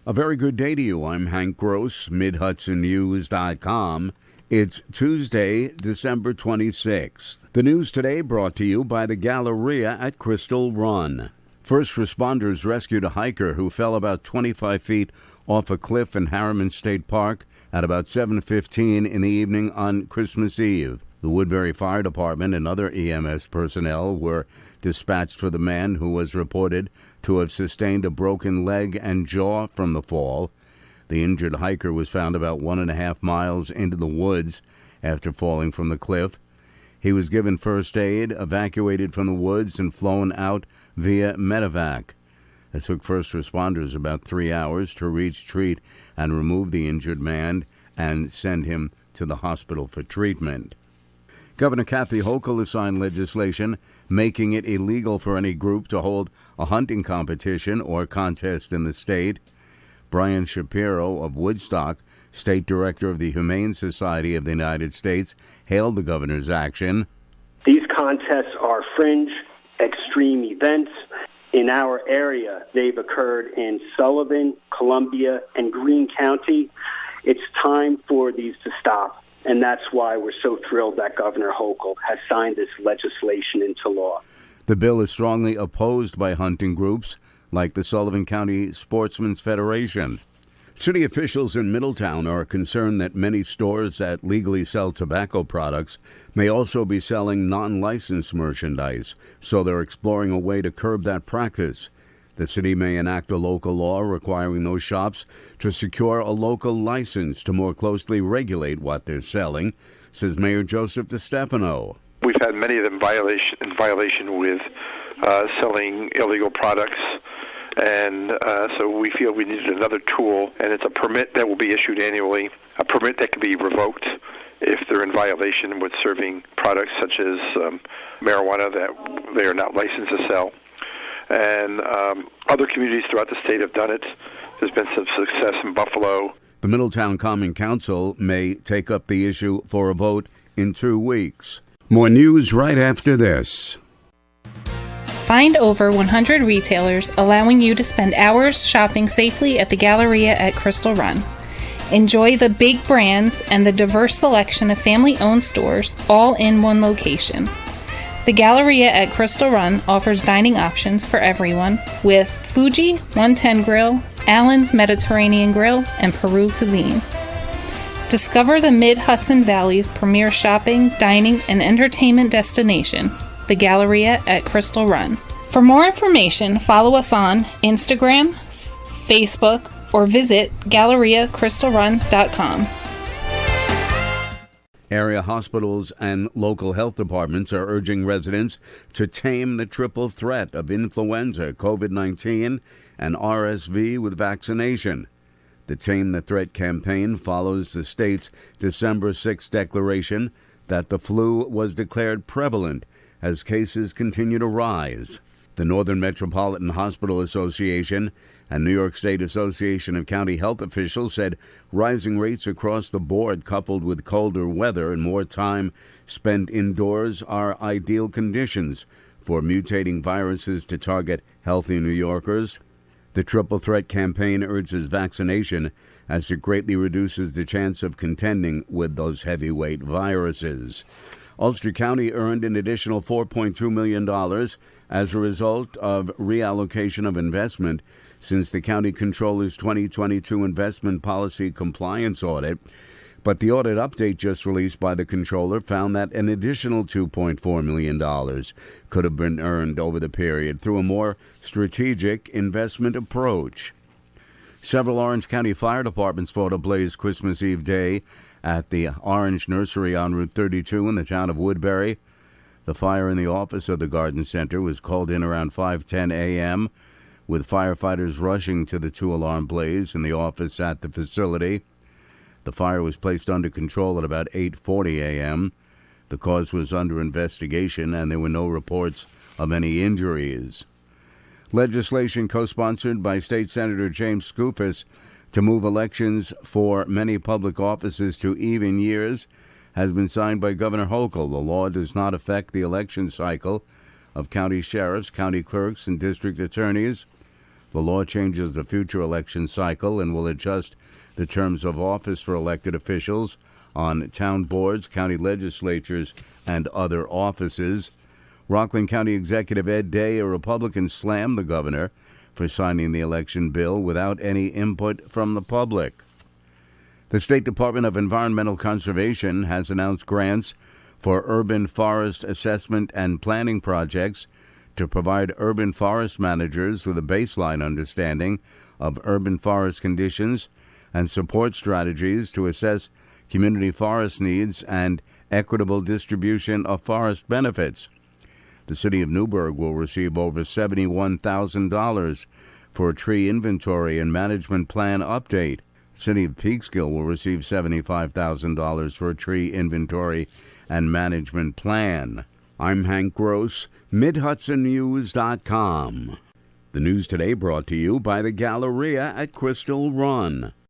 A very good day to you. I'm Hank Gross, MidHudsonNews.com. It's Tuesday, December 26th. The news today brought to you by the Galleria at Crystal Run. First responders rescued a hiker who fell about 25 feet off a cliff in Harriman State Park at about 7:15 in the evening on Christmas Eve. The Woodbury Fire Department and other EMS personnel were dispatched for the man who was reported to have sustained a broken leg and jaw from the fall. The injured hiker was found about 1.5 miles into the woods after falling from the cliff. He was given first aid, evacuated from the woods, and flown out via medevac. It took first responders about 3 hours to reach, treat, and remove the injured man and send him to the hospital for treatment. Governor Kathy Hochul has signed legislation making it illegal for any group to hold a hunting competition or contest in the state. Brian Shapiro of Woodstock, State Director of the Humane Society of the United States, hailed the governor's action. These contests are fringe, extreme events. In our area, they've occurred in Sullivan, Columbia, and Greene County. It's time for these to stop. And that's why we're so thrilled that Governor Hochul has signed this legislation into law. The bill is strongly opposed by hunting groups like the Sullivan County Sportsmen's Federation. City officials in Middletown are concerned that many stores that legally sell tobacco products may also be selling non-licensed merchandise, so they're exploring a way to curb that practice. The city may enact a local law requiring those shops to secure a local license to more closely regulate what they're selling, says Mayor Joseph DeStefano. We've had many of them in violation with selling illegal products, and so we feel we needed another tool, and it's a permit that will be issued annually, a permit that can be revoked if they're in violation with serving products such as marijuana that they are not licensed to sell. And other communities throughout the state have done it. There's been some success in Buffalo. The Middletown Common Council may take up the issue for a vote in 2 weeks. More news right after this. Find over 100 retailers allowing you to spend hours shopping safely at the Galleria at Crystal Run. Enjoy the big brands and the diverse selection of family-owned stores all in one location. The Galleria at Crystal Run offers dining options for everyone with Fuji 110 Grill, Allen's Mediterranean Grill, and Peru Cuisine. Discover the Mid-Hudson Valley's premier shopping, dining, and entertainment destination, the Galleria at Crystal Run. For more information, follow us on Instagram, Facebook, or visit GalleriaCrystalRun.com. Area hospitals and local health departments are urging residents to tame the triple threat of influenza, COVID-19, and RSV with vaccination. The Tame the Threat campaign follows the state's December 6th declaration that the flu was declared prevalent as cases continue to rise. The Northern Metropolitan Hospital Association and New York State Association of County Health Officials said rising rates across the board, coupled with colder weather and more time spent indoors, are ideal conditions for mutating viruses to target healthy New Yorkers. The Triple Threat campaign urges vaccination as it greatly reduces the chance of contending with those heavyweight viruses. Ulster County earned an additional $4.2 million as a result of reallocation of investment since the county controller's 2022 investment policy compliance audit. But the audit update just released by the controller found that an additional $2.4 million could have been earned over the period through a more strategic investment approach. Several Orange County fire departments fought a blaze Christmas Eve day at the Orange Nursery on Route 32 in the town of Woodbury. The fire in the office of the garden center was called in around 5:10 a.m., with firefighters rushing to the two-alarm blaze in the office at the facility. The fire was placed under control at about 8:40 a.m. The cause was under investigation, and there were no reports of any injuries. Legislation co-sponsored by State Senator James Skoufis to move elections for many public offices to even years has been signed by Governor Hochul. The law does not affect the election cycle of county sheriffs, county clerks, and district attorneys. The law changes the future election cycle and will adjust the terms of office for elected officials on town boards, county legislatures, and other offices. Rockland County Executive Ed Day, a Republican, slammed the governor for signing the election bill without any input from the public. The State Department of Environmental Conservation has announced grants for urban forest assessment and planning projects to provide urban forest managers with a baseline understanding of urban forest conditions and support strategies to assess community forest needs and equitable distribution of forest benefits. The city of Newburgh will receive over $71,000 for a tree inventory and management plan update. The city of Peekskill will receive $75,000 for a tree inventory and management plan. I'm Hank Gross, MidHudsonNews.com. The news today brought to you by the Galleria at Crystal Run.